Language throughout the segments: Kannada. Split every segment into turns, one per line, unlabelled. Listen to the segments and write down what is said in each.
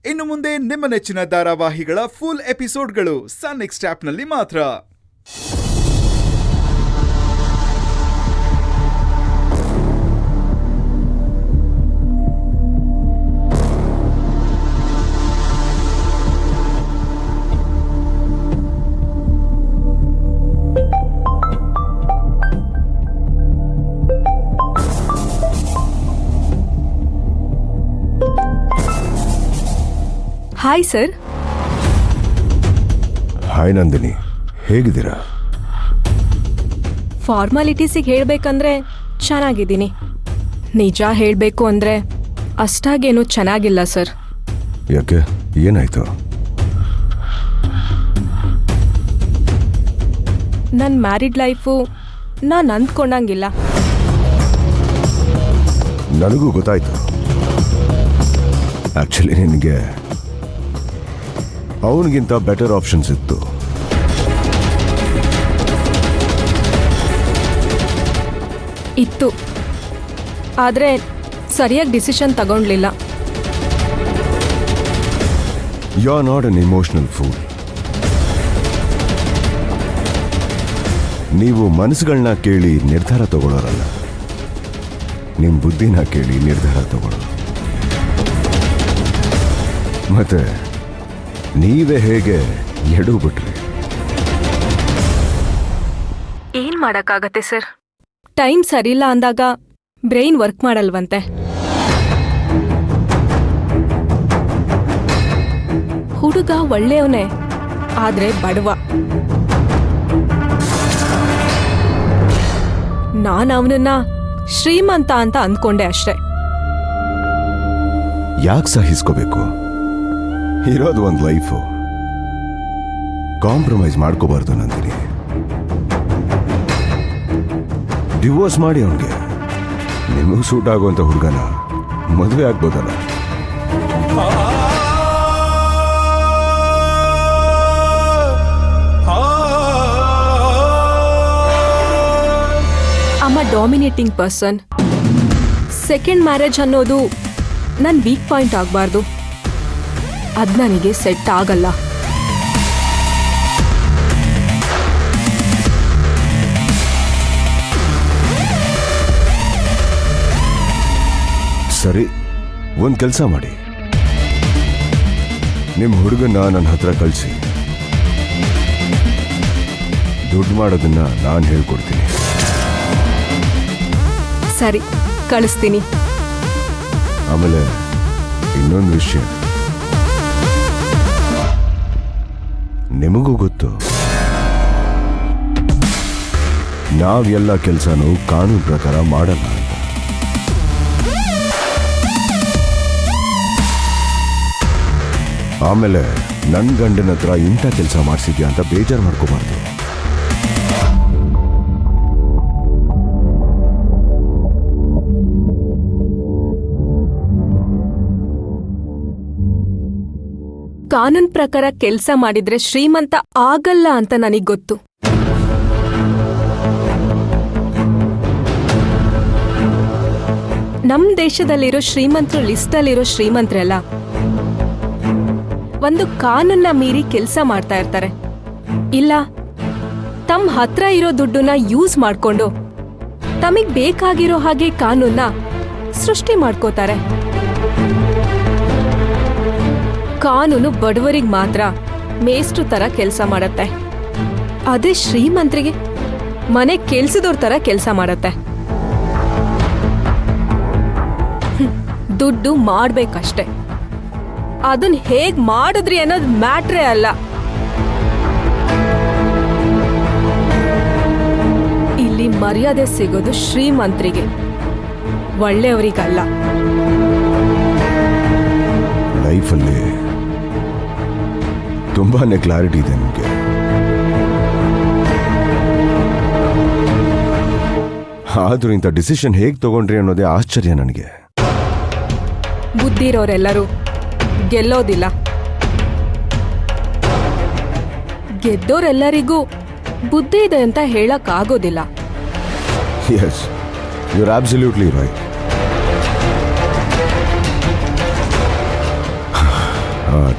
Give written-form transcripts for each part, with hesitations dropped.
ಇನ್ನು ಮುಂದೆ ನಿಮ್ಮ ನೆಚ್ಚಿನ ಧಾರಾವಾಹಿಗಳ ಫುಲ್ ಎಪಿಸೋಡ್ಗಳು ಸನ್ ನೆಕ್ಸ್ಟ್ ಆಪ್ನಲ್ಲಿ ಮಾತ್ರ.
Hi sir.
ಹಾಯ್ ನಂದಿನಿ, ಹೇಗಿದ್ದೀರಾ?
ಫಾರ್ಮಾಲಿಟೀಸಿಗೆ ಹೇಳಬೇಕಂದ್ರೆ ಚೆನ್ನಾಗಿದ್ದೀನಿ. ನಿಜ ಹೇಳಬೇಕು ಅಂದರೆ ಅಷ್ಟಾಗೇನು ಚೆನ್ನಾಗಿಲ್ಲ ಸರ್.
ಯಾಕೆ, ಏನಾಯ್ತು?
ನನ್ನ ಮ್ಯಾರಿಡ್ ಲೈಫು ನಾನು ಅಂದ್ಕೊಂಡಂಗಿಲ್ಲ.
ನನಗೂ ಗೊತ್ತಾಯ್ತು. ಆಕ್ಚುಲಿ ನಿನಗೆ ಅವನಿಗಿಂತ ಬೆಟರ್ ಆಪ್ಷನ್ಸ್ ಇತ್ತು.
ಆದರೆ ಸರಿಯಾಗಿ ಡಿಸಿಷನ್ ತಗೊಂಡ್ಲಿಲ್ಲ.
You are not an emotional fool. ನೀವು ಮನಸ್ಸುಗಳನ್ನ ಕೇಳಿ ನಿರ್ಧಾರ ತಗೊಳ್ಳೋರಲ್ಲ, ನಿಮ್ಮ ಬುದ್ಧಿನ ಕೇಳಿ ನಿರ್ಧಾರ ತಗೊಳ್ಳೋರು. ಮತ್ತೆ ನೀವೇ ಹೇಗೆ ಎಡು ಬಿಟ್ರಿ?
ಏನ್ ಮಾಡಕ್ಕಾಗತ್ತೆ ಸರ್, ಟೈಮ್ ಸರಿಯಿಲ್ಲ ಅಂದಾಗ ಬ್ರೈನ್ ವರ್ಕ್ ಮಾಡಲ್ವಂತೆ. ಹುಡುಗ ಒಳ್ಳೆಯವನೇ, ಆದ್ರೆ ಬಡವ. ನಾನು ಅವನನ್ನ ಶ್ರೀಮಂತ ಅಂತ ಅಂದ್ಕೊಂಡೆ ಅಷ್ಟೆ.
ಯಾಕೆ ಸಹಿಸ್ಕೋಬೇಕು? ಇರೋದು ಒಂದು ಲೈಫು, ಕಾಂಪ್ರಮೈಸ್ ಮಾಡ್ಕೋಬಾರ್ದು ನಂದಿನಿ. ಡಿವೋರ್ಸ್ ಮಾಡಿ ಅವನಿಗೆ. ನಿಮಗೂ ಸೂಟ್ ಆಗುವಂಥ ಹುಡುಗನ ಮದುವೆ ಆಗ್ಬೋದಲ್ಲ.
Dominating person. ಸೆಕೆಂಡ್ ಮ್ಯಾರೇಜ್ ಅನ್ನೋದು ನನ್ನ ವೀಕ್ ಪಾಯಿಂಟ್ ಆಗಬಾರ್ದು. ಅದು ನನಗೆ ಸೆಟ್ ಆಗಲ್ಲ.
ಸರಿ, ಒಂದು ಕೆಲಸ ಮಾಡಿ, ನಿಮ್ಮ ಹುಡುಗನ್ನ ನನ್ನ ಹತ್ರ ಕಳಿಸಿ. ದುಡ್ಡು ಮಾಡೋದನ್ನ ನಾನು ಹೇಳ್ಕೊಡ್ತೀನಿ.
ಸರಿ, ಕಳಿಸ್ತೀನಿ.
ಆಮೇಲೆ ಇನ್ನೊಂದು ವಿಷಯ, ನಿಮಗೂ ಗೊತ್ತು, ನಾವೆಲ್ಲ ಕೆಲಸನೂ ಕಾನೂನು ಪ್ರಕಾರ ಮಾಡಲ್ಲ ಅಂತ. ಆಮೇಲೆ ನನ್ನ ಗಂಡನ ಹತ್ರ ಇಂಥ ಕೆಲಸ ಮಾಡಿಸಿದ್ಯಾ ಅಂತ ಬೇಜಾರು ಮಾಡ್ಕೋಬಾರ್ದು.
ಕಾನೂನ್ ಪ್ರಕಾರ ಕೆಲಸ ಮಾಡಿದ್ರೆ ಶ್ರೀಮಂತ ಆಗಲ್ಲ ಅಂತ ನನಗ್ ಗೊತ್ತು. ನಮ್ ದೇಶದಲ್ಲಿರೋ ಶ್ರೀಮಂತರು ಲಿಸ್ಟಲ್ಲಿರೋ ಶ್ರೀಮಂತರೆಲ್ಲ ಒಂದು ಕಾನೂನ್ನ ಮೀರಿ ಕೆಲಸ ಮಾಡ್ತಾ ಇರ್ತಾರೆ. ಇಲ್ಲ, ತಮ್ಮ ಹತ್ರ ಇರೋ ದುಡ್ಡನ್ನ ಯೂಸ್ ಮಾಡ್ಕೊಂಡು ತಮಗ್ ಬೇಕಾಗಿರೋ ಹಾಗೆ ಕಾನೂನ್ನ ಸೃಷ್ಟಿ ಮಾಡ್ಕೋತಾರೆ. ಕಾನೂನು ಬಡವರಿಗೆ ಮಾತ್ರ ಮೇಷ್ಟ್ರು ತರ ಕೆಲಸ ಮಾಡತ್ತೆ. ಅದೇ ಶ್ರೀಮಂತರಿಗೆ ಮನೆ ಕೆಲ್ಸದವ್ರ ತರ ಕೆಲಸ ಮಾಡತ್ತೆ. ದುಡ್ಡು ಮಾಡ್ಬೇಕಷ್ಟೆ. ಅದನ್ನ ಹೇಗ್ ಮಾಡಿದ್ರಿ ಅನ್ನೋದು ಮ್ಯಾಟ್ರೇ ಅಲ್ಲ. ಇಲ್ಲಿ ಮರ್ಯಾದೆ ಸಿಗೋದು ಶ್ರೀಮಂತರಿಗೆ, ಒಳ್ಳೆಯವರಿಗಲ್ಲ.
ಲೈಫಲ್ಲಿ ತುಂಬಾನೇ ಕ್ಲಾರಿಟಿ ಇದೆ ನಿಮಗೆ. ಆದ್ರೂ ಇಂಥ ಡಿಸಿಷನ್ ಹೇಗೆ ತಗೊಂಡ್ರಿ ಅನ್ನೋದೇ ಆಶ್ಚರ್ಯ ನನಗೆ.
ಬುದ್ಧಿ ಇರೋರೆಲ್ಲರೂ ಗೆಲ್ಲೋದಿಲ್ಲ. ಗೆದ್ದೋರೆಲ್ಲರಿಗೂ ಬುದ್ಧಿ ಇದೆ ಅಂತ ಹೇಳಕ್ ಆಗೋದಿಲ್ಲ.
Yes, you are absolutely right.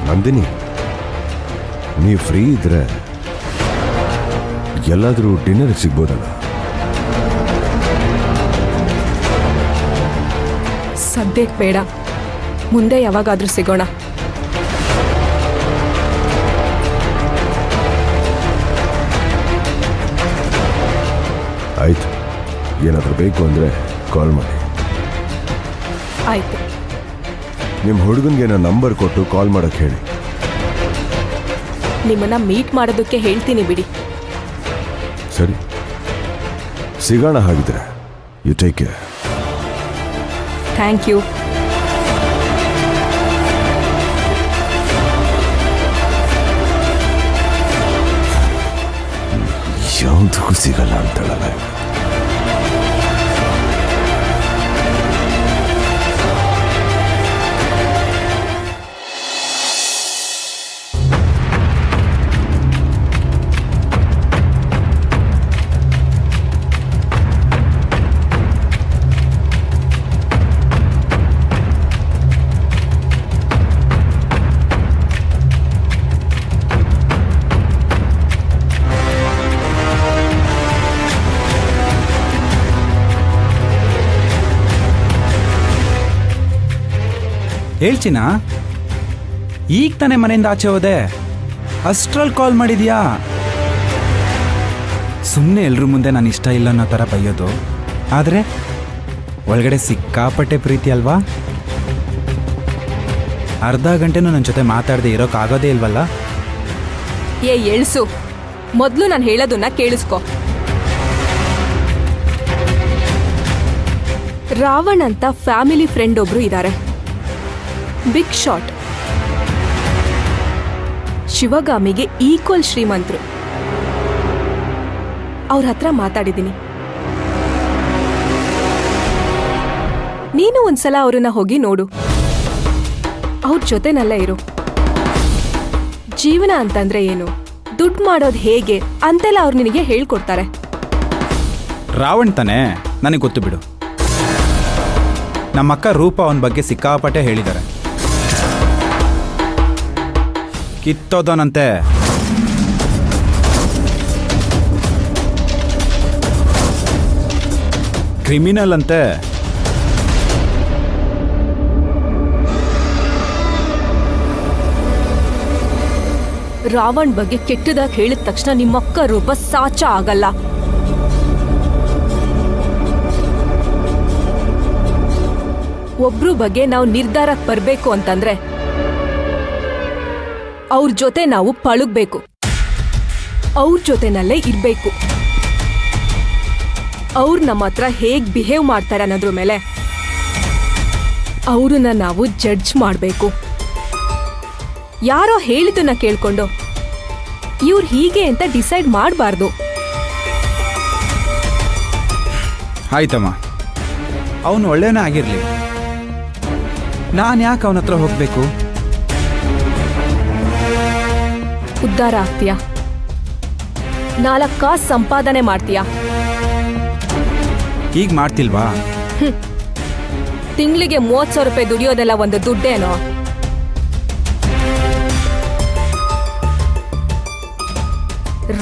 Nandini, ನೀವು ಫ್ರೀ ಇದ್ರೆ ಎಲ್ಲಾದರೂ ಡಿನ್ನರ್ಗೆ ಸಿಗ್ಬೋದಲ್ಲ?
ಸದ್ಯಕ್ಕೆ ಬೇಡ, ಮುಂದೆ ಯಾವಾಗಾದ್ರೂ ಸಿಗೋಣ.
ಆಯ್ತು, ಏನಾದರೂ ಬೇಕು ಅಂದರೆ ಕಾಲ್ ಮಾಡಿ.
ಆಯ್ತು.
ನಿಮ್ಮ ಹುಡುಗನಿಗೆ ನಾನು ನಂಬರ್ ಕೊಟ್ಟು ಕಾಲ್ ಮಾಡೋಕ್ಕೆ ಹೇಳಿ.
ನಿಮ್ಮನ್ನ ಮೀಟ್ ಮಾಡೋದಕ್ಕೆ ಹೇಳ್ತೀನಿ ಬಿಡಿ.
ಸರಿ, ಸಿಗೋಣ ಹಾಗಿದ್ರೆ. You take care.
Thank you.
ಯಾವುದಕ್ಕೂ ಸಿಗಲ್ಲ ಅಂತಳಲ್ಲ.
ಹೇಳ್ಚಿನ, ಈಗ ತಾನೇ ಮನೆಯಿಂದ ಆಚೆ ಹೋದೆ, ಅಷ್ಟ್ರಲ್ಲಿ ಕಾಲ್ ಮಾಡಿದ್ಯಾ? ಸುಮ್ಮನೆ ಎಲ್ರ ಮುಂದೆ ನಾನು ಇಷ್ಟ ಇಲ್ಲ ಅನ್ನೋ ಥರ ಬೈಯೋದು, ಆದರೆ ಒಳಗಡೆ ಸಿಕ್ಕಾಪಟ್ಟೆ ಪ್ರೀತಿ ಅಲ್ವಾ? ಅರ್ಧ ಗಂಟೆನೂ ನನ್ನ ಜೊತೆ ಮಾತಾಡದೆ ಇರೋಕ್ಕಾಗೋದೇ ಇಲ್ವಲ್ಲ?
ಏ ಎಳ್ಸು, ಮೊದಲು ನಾನು ಹೇಳೋದನ್ನ ಕೇಳಿಸ್ಕೊ. ರಾವಣ್ ಅಂತ ಫ್ಯಾಮಿಲಿ ಫ್ರೆಂಡ್ ಒಬ್ರು ಇದ್ದಾರೆ, ಬಿಗ್ ಶಾಟ್. ಶಿವಗಾಮಿಗೆ ಈಕ್ವಲ್ ಶ್ರೀಮಂತರು. ಅವ್ರ ಹತ್ರ ಮಾತಾಡಿದ್ದೀನಿ. ನೀನು ಒಂದ್ಸಲ ಅವ್ರನ್ನ ಹೋಗಿ ನೋಡು, ಅವ್ರ ಜೊತೆನಲ್ಲೇ ಇರು. ಜೀವನ ಅಂತಂದ್ರೆ ಏನು, ದುಡ್ಡು ಮಾಡೋದು ಹೇಗೆ ಅಂತೆಲ್ಲ ಅವ್ರು ನಿನಗೆ ಹೇಳ್ಕೊಡ್ತಾರೆ.
ರಾವಣ್ ತಾನೇ, ನನಗೆ ಗೊತ್ತು ಬಿಡು. ನಮ್ಮ ಅಕ್ಕ ರೂಪ ಅವನ ಬಗ್ಗೆ ಸಿಕ್ಕಾಪಟ್ಟೆ ಹೇಳಿದ್ದಾರೆ. ಕಿತ್ತೋದನಂತೆ. ಕ್ರಿಮಿನಲ್ ಅಂತೆ.
ರಾವಣ್ ಬಗ್ಗೆ ಕೆಟ್ಟದಾಗಿ ಹೇಳಿದ ತಕ್ಷಣ ನಿಮ್ಮಕ್ಕ ರೂಪ ಸಾಚ ಆಗಲ್ಲ. ಒಬ್ರು ಬಗ್ಗೆ ನಾವು ನಿರ್ಧಾರಕ್ಕೆ ಬರಬೇಕು ಅಂತಂದ್ರೆ ಅವ್ರ ಜೊತೆ ನಾವು ಪಳಗ್ಬೇಕು, ಅವ್ರ ಜೊತೆನಲ್ಲೇ ಇರ್ಬೇಕು. ಅವ್ರು ನಮ್ಮ ಹತ್ರ ಹೇಗ್ ಬಿಹೇವ್ ಮಾಡ್ತಾರೆ ಅನ್ನೋದ್ರ ಮೇಲೆ ಅವ್ರನ್ನ ನಾವು ಜಡ್ಜ್ ಮಾಡಬೇಕು. ಯಾರೋ ಹೇಳಿದ್ದನ್ನ ಕೇಳ್ಕೊಂಡು ಇವ್ರು ಹೀಗೆ ಅಂತ ಡಿಸೈಡ್ ಮಾಡಬಾರ್ದು.
ಆಯ್ತಮ್ಮ, ಅವನು ಒಳ್ಳೆಯನೇ ಆಗಿರಲಿ, ನಾನು ಯಾಕೆ ಅವನ ಹತ್ರ ಹೋಗ್ಬೇಕು?
ಉದ್ಧಾರ ಆಗ್ತೀಯ, 4 ಕಾಸು ಸಂಪಾದನೆ ಮಾಡ್ತೀಯ.
ಈಗ ಮಾಡ್ತಿಲ್ವಾ?
ತಿಂಗಳಿಗೆ 30,000 ರೂಪಾಯಿ ದುಡಿಯೋದೆಲ್ಲ ಒಂದು ದುಡ್ಡೇನೋ?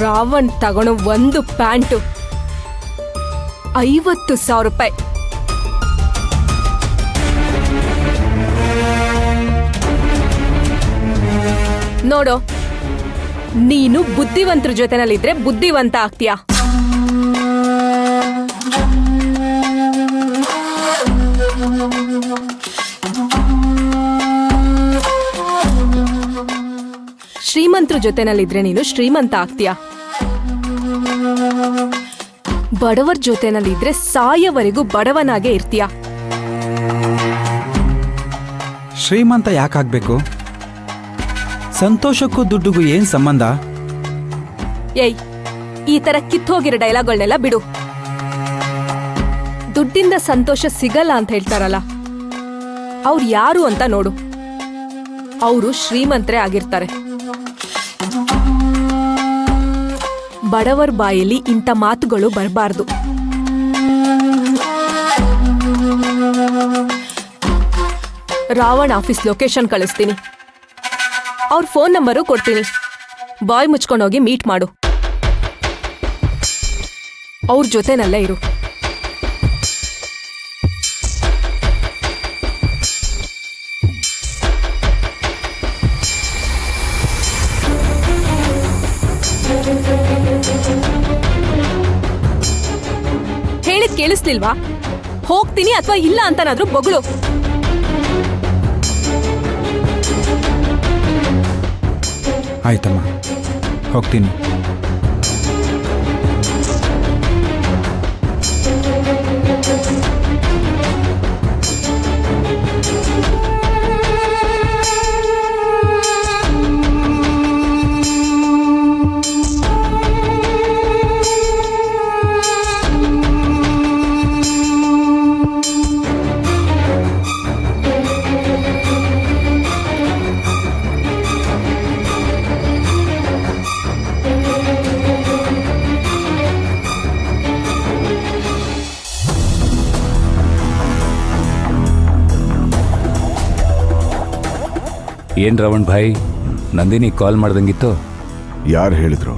ರಾವಣ್ ತಗೊಳ್ಳೋ ಒಂದು ಪ್ಯಾಂಟು 50,000 ರೂಪಾಯಿ. ನೋಡು, ನೀನು ಬುದ್ಧಿವಂತರ ಜೊತೆನಲ್ಲಿದ್ರೆ ಬುದ್ಧಿವಂತ ಆಗ್ತೀಯಾ. ಶ್ರೀಮಂತರ ಜೊತೆನಲ್ಲಿದ್ರೆ ನೀನು ಶ್ರೀಮಂತ ಆಗ್ತೀಯಾ. ಬಡವರ ಜೊತೆನಲ್ಲಿದ್ರೆ ಸಾಯವರೆಗೂ ಬಡವನಾಗೆ ಇರ್ತೀಯ.
ಶ್ರೀಮಂತ ಯಾಕಾಗ್ಬೇಕು? ಸಂತೋಷಕ್ಕೂ ದುಡ್ಡುಗೂ ಏನ್ ಸಂಬಂಧ?
ಏಯ್, ಈ ತರ ಕಿತ್ತೋಗಿರೋ ಡೈಲಾಗ್ಗಳನ್ನೆಲ್ಲ ಬಿಡು. ದುಡ್ಡಿಂದ ಸಂತೋಷ ಸಿಗಲ್ಲ ಅಂತ ಹೇಳ್ತಾರಲ್ಲ, ಅವ್ರು ಯಾರು ಅಂತ ನೋಡು. ಅವರು ಶ್ರೀಮಂತರೇ ಆಗಿರ್ತಾರೆ. ಬಡವರ ಬಾಯಲ್ಲಿ ಇಂಥ ಮಾತುಗಳು ಬರಬಾರ್ದು. ರಾವಣ್ ಆಫೀಸ್ ಲೊಕೇಶನ್ ಕಳಿಸ್ತೀನಿ, ಅವ್ರ ಫೋನ್ ನಂಬರು ಕೊಡ್ತೀನಿ. ಬಾಯ್ ಮುಚ್ಕೊಂಡೋಗಿ ಮೀಟ್ ಮಾಡು. ಅವ್ರ ಜೊತೆನಲ್ಲೇ ಇರು. ಹೇಳಿದ್ ಕೇಳಿಸ್ಲಿಲ್ವಾ? ಹೋಗ್ತೀನಿ ಅಥವಾ ಇಲ್ಲ ಅಂತನಾದ್ರೂ ಬೊಗಳು.
ಆಯ್ತಮ್ಮ, ಹೋಗ್ತೀನಿ.
ಏನ್ ರವಣ್ ಭಾಯ್, ನಂದಿನಿ ಕಾಲ್ ಮಾಡ್ದಂಗಿತ್ತು?
ಯಾರು ಹೇಳಿದ್ರು?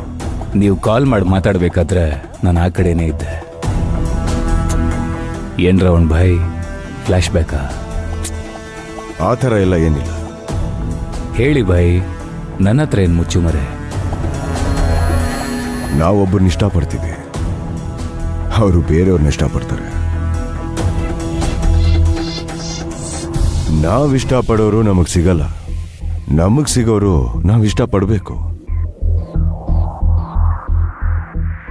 ನೀವು ಕಾಲ್ ಮಾಡಿ ಮಾತಾಡ್ಬೇಕಾದ್ರೆ ನಾನು ಆ ಕಡೆನೇ ಇದ್ದೆ. ಏನ್ ರವಣ್ ಭಾಯ್, ಫ್ಲಾಶ್ ಬ್ಯಾಕಾ?
ಆ ಥರ ಎಲ್ಲ ಏನಿಲ್ಲ.
ಹೇಳಿ ಭಾಯ್, ನನ್ನ ಹತ್ರ ಏನು ಮುಚ್ಚುಮರೆ?
ನಾವೊಬ್ಬರನ್ನ ಇಷ್ಟಪಡ್ತೀವಿ, ಅವರು ಬೇರೆಯವ್ರನ್ನ ಇಷ್ಟಪಡ್ತಾರೆ. ನಾವಿಷ್ಟಪಡೋರು ನಮಗೆ ಸಿಗಲ್ಲ, ನಮಗೆ ಸಿಗೋರು ನಾವು ಇಷ್ಟಪಡಬೇಕು.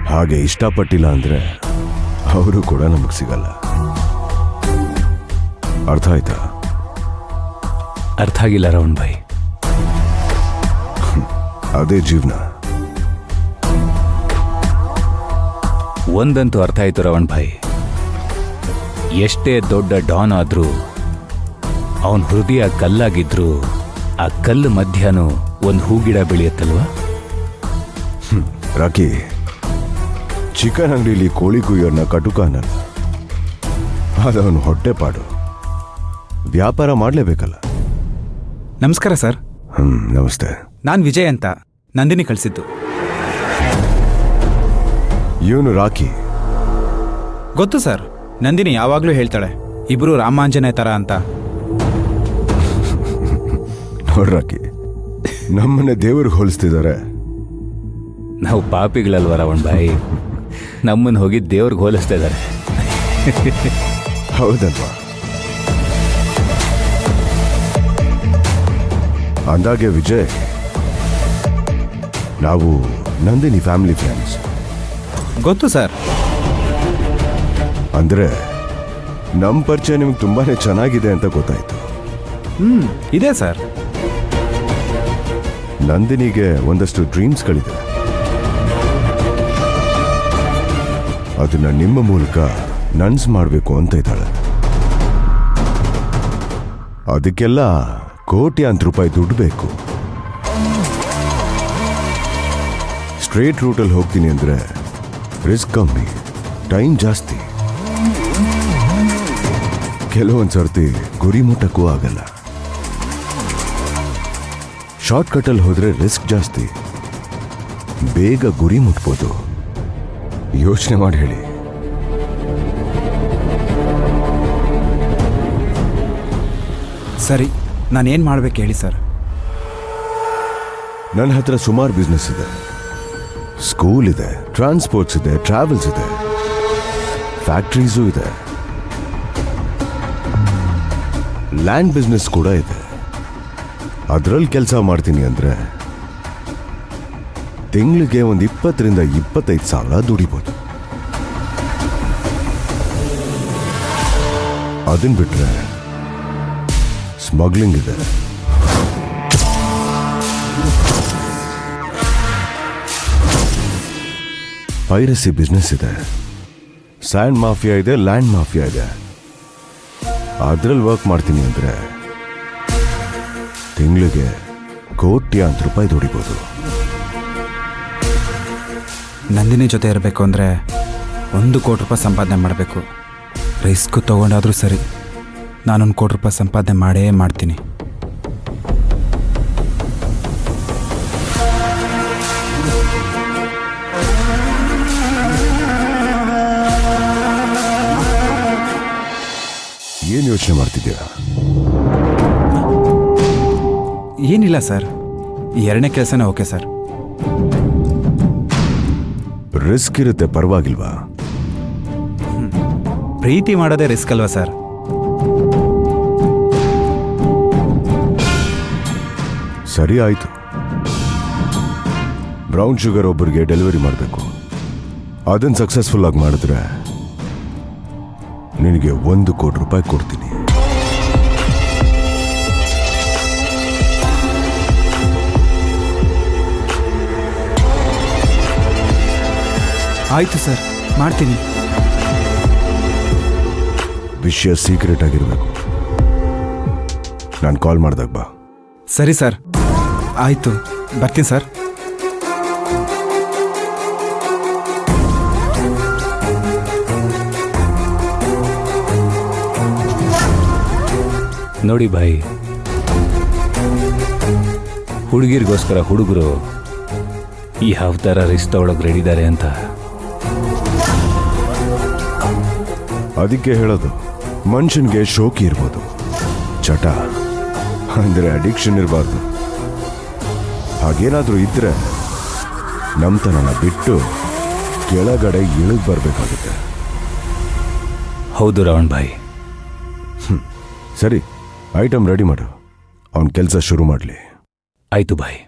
ಹಾಗೆ ಇಷ್ಟಪಟ್ಟಿಲ್ಲ ಅಂದ್ರೆ ಅವರು ಕೂಡ ನಮಗೆ ಸಿಗಲ್ಲ. ಅರ್ಥ ಆಯ್ತಾ?
ಅರ್ಥ ಆಗಿಲ್ಲ ರವಣ್ ಭಾಯ್.
ಅದೇ ಜೀವನ.
ಒಂದಂತೂ ಅರ್ಥ ಆಯ್ತು ರವಣ್ ಭಾಯ್, ಎಷ್ಟೇ ದೊಡ್ಡ ಡಾನ್ ಆದ್ರೂ ಅವನ ಹೃದಯ ಕಲ್ಲಾಗಿದ್ರು ಆ ಕಲ್ಲು ಮಧ್ಯಾಹ್ನ ಒಂದು ಹೂಗಿಡ ಬೆಳೆಯುತ್ತಲ್ವಾ?
ರಾಕಿ, ಚಿಕನ್ ಅಂಗಡಿಲಿ ಕೋಳಿ ಕುಯ್ಯೋರ್ನ ಕಟುಕ ಅನ್ನಲ್ಲ, ಅದವನು ಹೊಟ್ಟೆಪಾಡು. ವ್ಯಾಪಾರ ಮಾಡಲೇಬೇಕಲ್ಲ.
ನಮಸ್ಕಾರ ಸರ್.
ನಮಸ್ತೆ.
ನಾನು ವಿಜಯ್ ಅಂತ, ನಂದಿನಿ ಕಳಿಸಿದ್ದು.
ಇವನು ರಾಕಿ.
ಗೊತ್ತು ಸರ್, ನಂದಿನಿ ಯಾವಾಗಲೂ ಹೇಳ್ತಾಳೆ ಇಬ್ರು ರಾಮಾಂಜನೇಯ ಥರ ಅಂತ.
ನೋಡ್ರಾಕಿ, ನಮ್ಮನ್ನೇ ದೇವ್ರಿಗೆ ಹೋಲಿಸ್ತಿದ್ದಾರೆ.
ನಾವು ಪಾಪಿಗಳಲ್ವ ರವಣ್ ಭಾಯ್, ನಮ್ಮನ್ನು ಹೋಗಿ ದೇವ್ರಿಗೆ ಹೋಲಿಸ್ತಾ ಇದ್ದಾರೆ.
ಹೌದಲ್ವಾ? ಅಂದಾಗೆ ವಿಜಯ್, ನಾವು ನಂದಿನಿ ಫ್ಯಾಮಿಲಿ ಫ್ರೆಂಡ್ಸ್.
ಗೊತ್ತು ಸರ್.
ಅಂದ್ರೆ ನಮ್ಮ ಪರಿಚಯ ನಿಮ್ಗೆ ತುಂಬಾನೇ ಚೆನ್ನಾಗಿದೆ ಅಂತ ಗೊತ್ತಾಯ್ತು.
ಇದೆ ಸರ್.
ನಂದಿನಿಗೆ ಒಂದಷ್ಟು ಡ್ರೀಮ್ಸ್ಗಳಿದೆ, ಅದನ್ನ ನಿಮ್ಮ ಮೂಲಕ ನನ್ಸ್ ಮಾಡಬೇಕು ಅಂತ ಇದ್ದಾಳೆ. ಅದಕ್ಕೆಲ್ಲ ಕೋಟ್ಯಾಂತರ ರೂಪಾಯಿ ದುಡ್ಡು ಬೇಕು. ಸ್ಟ್ರೇಟ್ ರೂಟಲ್ಲಿ ಹೋಗ್ತೀನಿ ಅಂದ್ರೆ ರಿಸ್ಕ್ ಕಮ್ಮಿ, ಟೈಮ್ ಜಾಸ್ತಿ. ಕೆಲವೊಂದು ಸರ್ತಿ ಗುರಿ ಮುಟ್ಟಕ್ಕೂ ಆಗಲ್ಲ. ಶಾರ್ಟ್ಕಟಲ್ಲಿ ಹೋದ್ರೆ ರಿಸ್ಕ್ ಜಾಸ್ತಿ, ಬೇಗ ಗುರಿ ಮುಟ್ಬೋದು. ಯೋಚನೆ ಮಾಡಿ ಹೇಳಿ.
ಸರಿ, ನಾನೇನು ಮಾಡ್ಬೇಕು ಹೇಳಿ ಸರ್.
ನನ್ನ ಹತ್ರ ಸುಮಾರು ಬಿಸ್ನೆಸ್ ಇದೆ. ಸ್ಕೂಲ್ ಇದೆ, ಟ್ರಾನ್ಸ್ಪೋರ್ಟ್ಸ್ ಇದೆ, ಟ್ರಾವೆಲ್ಸ್ ಇದೆ, ಫ್ಯಾಕ್ಟ್ರೀಸು ಇದೆ, ಲ್ಯಾಂಡ್ ಬಿಸ್ನೆಸ್ ಕೂಡ ಇದೆ. ಅದರಲ್ಲಿ ಕೆಲಸ ಮಾಡ್ತೀನಿ ಅಂದ್ರೆ ತಿಂಗಳಿಗೆ ಒಂದು 20 ರಿಂದ 25 ಸಾವಿರ ದುಡಿಬೋದು. ಅದನ್ನ ಬಿಟ್ರೆ ಸ್ಮಗ್ಲಿಂಗ್ ಇದೆ, ಪೈರಸಿ ಬಿಸ್ನೆಸ್ ಇದೆ, ಸ್ಯಾಂಡ್ ಮಾಫಿಯಾ ಇದೆ, ಲ್ಯಾಂಡ್ ಮಾಫಿಯಾ ಇದೆ. ಅದ್ರಲ್ಲಿ ವರ್ಕ್ ಮಾಡ್ತೀನಿ ಅಂದ್ರೆ ತಿಂಗಳಿಗೆ ಕೋಟ್ಯಾಂತರ ರೂಪಾಯಿ ದುಡಿಬೋದು.
ನಂದಿನಿ ಜೊತೆ ಇರಬೇಕು ಅಂದರೆ 1 ಕೋಟಿ ರೂಪಾಯಿ ಸಂಪಾದನೆ ಮಾಡಬೇಕು. ರಿಸ್ಕ್ ತೊಗೊಂಡಾದರೂ ಸರಿ, ನಾನೊಂದು ಕೋಟಿ ರೂಪಾಯಿ ಸಂಪಾದನೆ ಮಾಡೇ ಮಾಡ್ತೀನಿ.
ಯೋಚನೆ ಮಾಡ್ತಿದ್ಯಾ?
ಏನಿಲ್ಲ ಸರ್, ಎರಡನೇ ಕೆಲಸನೇ ಓಕೆ ಸರ್.
ರಿಸ್ಕ್ ಇರುತ್ತೆ, ಪರವಾಗಿಲ್ವಾ?
ಪ್ರೀತಿ ಮಾಡೋದೇ ರಿಸ್ಕ್ ಅಲ್ವಾ ಸರ್?
ಸರಿ ಆಯ್ತು. ಬ್ರೌನ್ ಶುಗರ್ ಒಬ್ಬರಿಗೆ ಡೆಲಿವರಿ ಮಾಡಬೇಕು. ಅದನ್ನು ಸಕ್ಸಸ್ಫುಲ್ ಆಗಿ ಮಾಡಿದ್ರೆ ನಿನಗೆ 1 ಕೋಟಿ ರೂಪಾಯಿ ಕೊಡ್ತೀನಿ.
ಆಯ್ತು ಸರ್, ಮಾಡ್ತೀನಿ.
ವಿಷಯ ಸೀಕ್ರೆಟ್ ಆಗಿರಬೇಕು. ನಾನು ಕಾಲ್ ಮಾಡ್ದಾಗ ಬಾ.
ಸರಿ ಸರ್, ಆಯಿತು, ಬರ್ತೀನಿ ಸರ್.
ನೋಡಿ ಭಾಯ್, ಹುಡುಗಿರಿಗೋಸ್ಕರ ಹುಡುಗರು ಯಾವ ಥರ ರಿಸ್ಕ್ ತಗೊಳಕ್ ರೆಡಿ ಇದ್ದಾರೆ ಅಂತ.
ಅದಕ್ಕೆ ಹೇಳೋದು, ಮನುಷ್ಯನಿಗೆ ಶೋಕಿ ಇರ್ಬೋದು, ಚಟ ಅಂದರೆ ಅಡಿಕ್ಷನ್ ಇರಬಾರ್ದು. ಹಾಗೇನಾದರೂ ಇದ್ರೆ ನಮ್ತನನ ಬಿಟ್ಟು ಕೆಳಗಡೆ ಇಳಿದು ಬರಬೇಕಾಗುತ್ತೆ.
ಹೌದು ರಾವಣ್ ಭಾಯ್.
ಸರಿ, ಐಟಮ್ ರೆಡಿ ಮಾಡು, ಅವನ ಕೆಲಸ ಶುರು ಮಾಡಲಿ.
ಆಯ್ತು ಭಾಯ್.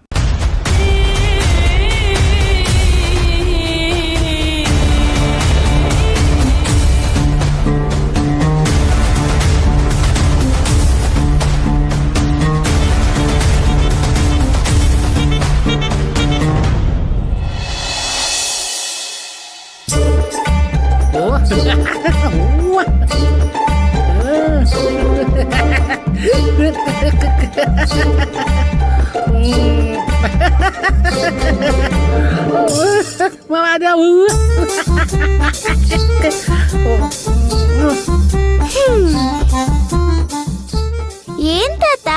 ಏನ್ ತಾತ,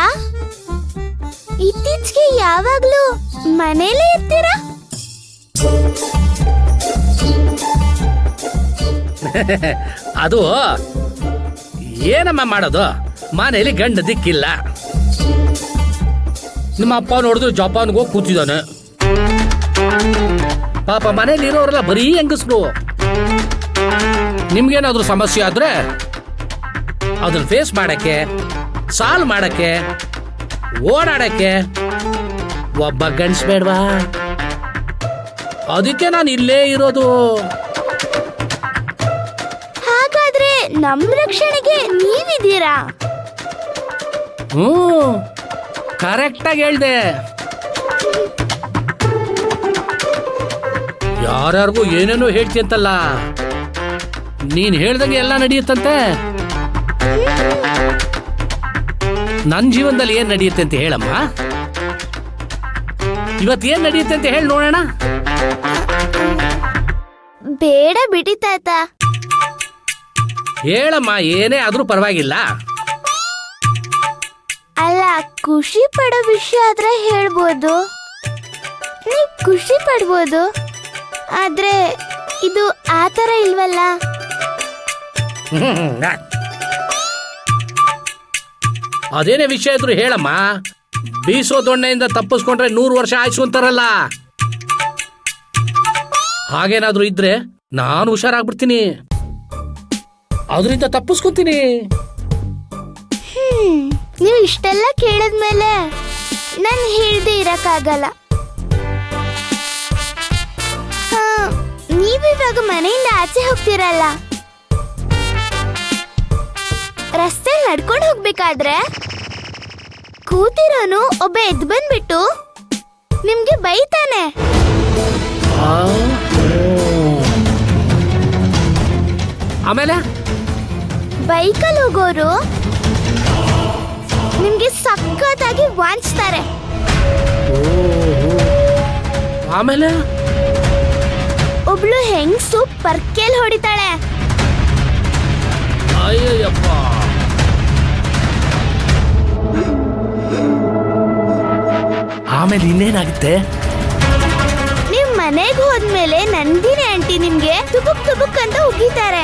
ಇತ್ತೀಚೆಗೆ ಯಾವಾಗ್ಲೂ ಮನೇಲೇ ಇರ್ತೀರಾ?
ಅದು ಏನಮ್ಮ ಮಾಡೋದು, ಮನೇಲಿ ಗಂಡ ದಿಕ್ಕಿಲ್ಲ. ನಿಮ್ಮ ಅಪ್ಪ ನೋಡಿದ್ರು ಜಪಾನ್ಗೆ ಹೋಗಿ ಕೂತಿದ್ದಾನೆ. ಪಾಪ ಮನೇಲಿ ಇರೋರೆಲ್ಲ ಬರೀ ಹೆಂಗಸ್ರು. ನಿಮ್ಗೇನಾದ್ರೂ ಸಮಸ್ಯೆ ಆದ್ರೆ ಅದನ್ನ ಫೇಸ್ ಮಾಡಕ್ಕೆ, ಸಾಲ್ವ್ ಮಾಡಕ್ಕೆ, ಓಡಾಡಕ್ಕೆ ಒಬ್ಬ ಗಂಡ್ಸ್ ಬೇಡ್ವಾ? ಅದಕ್ಕೆ ನಾನು ಇಲ್ಲೇ ಇರೋದು.
ಹಾಗಾದ್ರೆ ನಮ್ ರಕ್ಷಣೆಗೆ ನೀವಿದ್ದೀರಾ?
ಕರೆಕ್ಟಾಗಿ ಹೇಳ್ದೆ. ಯಾರ್ಯಾರಿಗೂ ಏನೇನೋ ಹೇಳ್ತಿಯಂತಲ್ಲ, ನೀನ್ ಹೇಳ್ದಂಗೆ ಎಲ್ಲ ನಡೆಯುತ್ತಂತೆ. ನನ್ನ ಜೀವನದಲ್ಲಿ ಏನ್ ನಡೆಯುತ್ತೆ ಅಂತ ಹೇಳಮ್ಮ. ಇವತ್ತೇನ್ ನಡೆಯುತ್ತೆ ಅಂತ ಹೇಳಿ ನೋಡೋಣ.
ಬೇಡ ಬಿಡಿ ತಾತ.
ಹೇಳಮ್ಮ, ಏನೇ ಆದ್ರೂ ಪರವಾಗಿಲ್ಲ.
ಅಲ್ಲ, ಖುಷಿ ಪಡೋ ವಿಷಯ ಆದ್ರೆ ಹೇಳ್ಬೋದು, ನೀವ್ ಖುಷಿ ಪಡ್ಬೋದು. ಆದ್ರೆ ಇದು ಆತರ ಇಲ್ವಲ್ಲ.
ಅದೇನೇ ವಿಷಯ ಇದ್ರು ಹೇಳಮ್ಮ. ಬೀಸೋ ದೊಣ್ಣೆಯಿಂದ ತಪ್ಪಿಸ್ಕೊಂಡ್ರೆ 100 ವರ್ಷ ಆಯ್ಸು ಅಂತಾರಲ್ಲ, ಹಾಗೇನಾದ್ರೂ ಇದ್ರೆ ನಾನು ಹುಷಾರಾಗ್ಬಿಡ್ತೀನಿ, ಅದರಿಂದ ತಪ್ಪಿಸ್ಕೊತೀನಿ.
ನೀವು ಇಷ್ಟೆಲ್ಲ ಕೇಳಿದ್ಮೇಲೆ ನಾನು ಹೇಳ್ದೆ ಇರಕ್ಕಾಗಲ್ಲ. ನೀವಿವಾಗ ಮನೆಯಿಂದ ಆಚೆ ಹೋಗ್ತಿರಲ್ಲ, ರಸ್ತೆ ನಡ್ಕೊಂಡು ಹೋಗ್ಬೇಕಾದ್ರೆ ಕೂತಿರೋನು ಒಬ್ಬ ಎದ್ದು ಬಂದ್ಬಿಟ್ಟು ನಿಮ್ಗೆ ಬೈತಾನೆ.
ಆಮೇಲೆ
ಬೈಕಲ್ಲಿ ಹೋಗೋರು ನಿಮ್ಗೆ ಸಖತ್ತಾಗಿ ವಾಂಚ್ತಾರೆ.
ಆಮೇಲೆ
ಒಬ್ಳು ಹೆಂಗ್ಸು ಪರ್ಕೆಲ್ ಹೊಡಿತಾಳೆ.
ಅಯ್ಯಪ್ಪ, ಆಮೇಲೆ ಇನ್ನೇನಾಗುತ್ತೆ?
ನೀವ್ ಮನೆಗೆ ಹೋದ್ಮೇಲೆ ನಂದಿನಿ ಆಂಟಿ ನಿಮ್ಗೆ ತುಬುಕ್ ತುಬುಕ್ ಅಂತ ಉಗಿತಾರೆ.